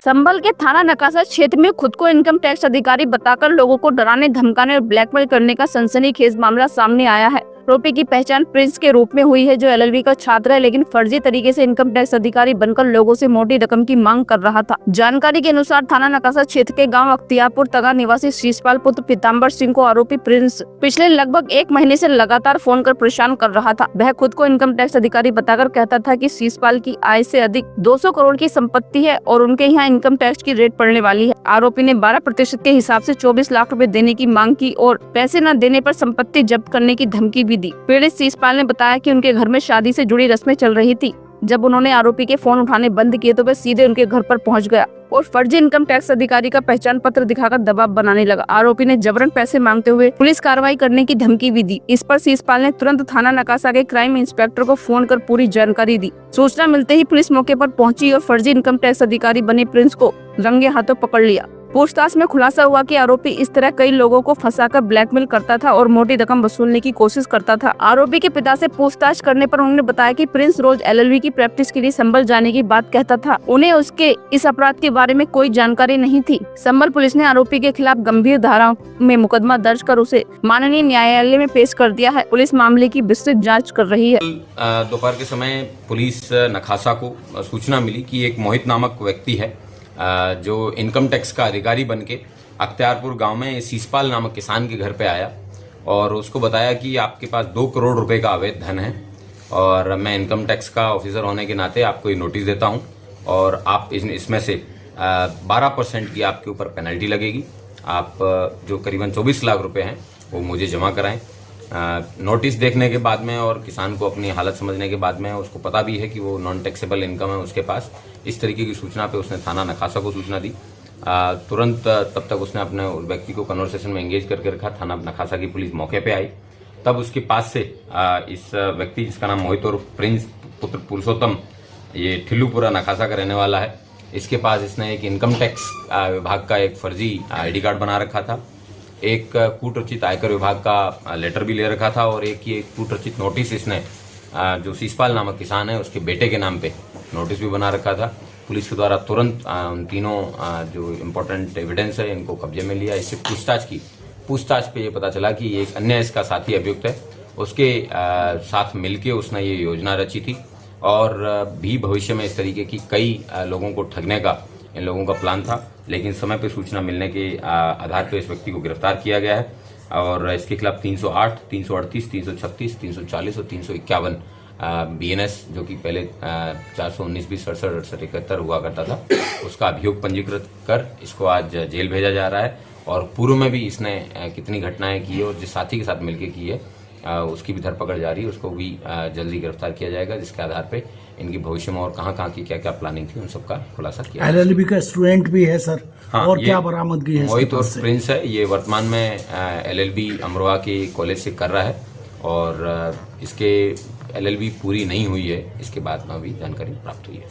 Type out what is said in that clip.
संभल के थाना नकासा क्षेत्र में खुद को इनकम टैक्स अधिकारी बताकर लोगों को डराने धमकाने और ब्लैकमेल करने का सनसनीखेज मामला सामने आया है। आरोपी की पहचान प्रिंस के रूप में हुई है, जो एलएलबी का छात्र है, लेकिन फर्जी तरीके से इनकम टैक्स अधिकारी बनकर लोगों से मोटी रकम की मांग कर रहा था। जानकारी के अनुसार थाना नकासा क्षेत्र के गांव अख्तियारपुर तगा निवासी शीशपाल पुत्र पीताम्बर सिंह को आरोपी प्रिंस पिछले लगभग 1 महीने से लगातार फोन कर परेशान कर रहा था। वह खुद को इनकम टैक्स अधिकारी बताकर कहता था कि शीशपाल की आय से अधिक 200 करोड़ की संपत्ति है और उनके यहाँ इनकम टैक्स की रेट पड़ने वाली है। आरोपी ने 12% के हिसाब से 24 लाख रुपए देने की मांग की और पैसे न देने पर संपत्ति जब्त करने की धमकी भी दी। पीड़ित शीशपाल ने बताया कि उनके घर में शादी से जुड़ी रस्में चल रही थी। जब उन्होंने आरोपी के फोन उठाने बंद किए तो वह सीधे उनके घर पर पहुंच गया और फर्जी इनकम टैक्स अधिकारी का पहचान पत्र दिखाकर दबाव बनाने लगा। आरोपी ने जबरन पैसे मांगते हुए पुलिस कार्रवाई करने की धमकी भी दी। इस पर शीशपाल ने तुरंत थाना नकासा के क्राइम इंस्पेक्टर को फोन कर पूरी जानकारी दी। सूचना मिलते ही पुलिस मौके पर पहुंची और फर्जी इनकम टैक्स अधिकारी बने प्रिंस को रंगे हाथों पकड़ लिया। पूछताछ में खुलासा हुआ कि आरोपी इस तरह कई लोगों को फंसाकर ब्लैकमेल करता था और मोटी रकम वसूलने की कोशिश करता था। आरोपी के पिता से पूछताछ करने पर उन्होंने बताया कि प्रिंस रोज एलएलबी की प्रैक्टिस के लिए संभल जाने की बात कहता था। उन्हें उसके इस अपराध के बारे में कोई जानकारी नहीं थी। संभल पुलिस ने आरोपी के खिलाफ गंभीर धाराओं में मुकदमा दर्ज कर उसे माननीय न्यायालय में पेश कर दिया है। पुलिस मामले की विस्तृत जाँच कर रही है। दोपहर के समय पुलिस नखासा को सूचना मिली कि एक मोहित नामक व्यक्ति है जो इनकम टैक्स का अधिकारी बनके अख्तियारपुर गांव में शीशपाल नामक किसान के घर पे आया और उसको बताया कि आपके पास 2 करोड़ रुपए का अवैध धन है और मैं इनकम टैक्स का ऑफिसर होने के नाते आपको ये नोटिस देता हूं और आप इसमें से 12% की आपके ऊपर पेनल्टी लगेगी। आप जो करीबन 24 लाख रुपए हैं वो मुझे जमा कराएं। नोटिस देखने के बाद में और किसान को अपनी हालत समझने के बाद में उसको पता भी है कि वो नॉन टैक्सेबल इनकम है उसके पास। इस तरीके की सूचना पे उसने थाना नखासा को सूचना दी। तुरंत तब तक उसने अपने व्यक्ति को कन्वर्सेशन में एंगेज करके रखा। थाना नखासा की पुलिस मौके पे आई। तब उसके पास से इस व्यक्ति जिसका नाम मोहित और प्रिंस पुत्र पुरुषोत्तम, ये ठिल्लूपुरा नखासा का रहने वाला है, इसके पास इसने एक इनकम टैक्स विभाग का एक फर्जी ID कार्ड बना रखा था, एक कूटरचित आयकर विभाग का लेटर भी ले रखा था और एक ये कूटरचित नोटिस इसने जो शीशपाल नामक किसान है उसके बेटे के नाम पे नोटिस भी बना रखा था। पुलिस के द्वारा तुरंत उन तीनों जो इम्पोर्टेंट एविडेंस है इनको कब्जे में लिया। इससे पूछताछ की। पूछताछ पे ये पता चला कि एक अन्य इसका साथी अभियुक्त है, उसके साथ मिलके उसने ये योजना रची थी और भी भविष्य में इस तरीके की कई लोगों को ठगने का इन लोगों का प्लान था। लेकिन समय पे सूचना मिलने के आधार पर इस व्यक्ति को गिरफ्तार किया गया है और इसके खिलाफ 308, 338, 336, 340 और 351 BNS जो कि पहले 419, 20, 67, 68, 71 हुआ करता था, उसका अभियोग पंजीकृत कर इसको आज जेल भेजा जा रहा है। और पूर्व में भी इसने कितनी घटनाएं की है और जिस साथी के साथ मिलकर की है उसकी भी धरपकड़ जारी है। उसको भी जल्दी गिरफ्तार किया जाएगा, जिसके आधार पे इनकी भविष्य में और कहाँ की क्या प्लानिंग थी उन सबका खुलासा किया। एलएलबी का स्टूडेंट भी है सर। हाँ, और क्या बरामदगी है? मोहित और प्रिंस है, ये वर्तमान में LLB अमरोहा के कॉलेज से कर रहा है और इसके LLB पूरी नहीं हुई है, इसके बाद में भी जानकारी प्राप्त हुई है।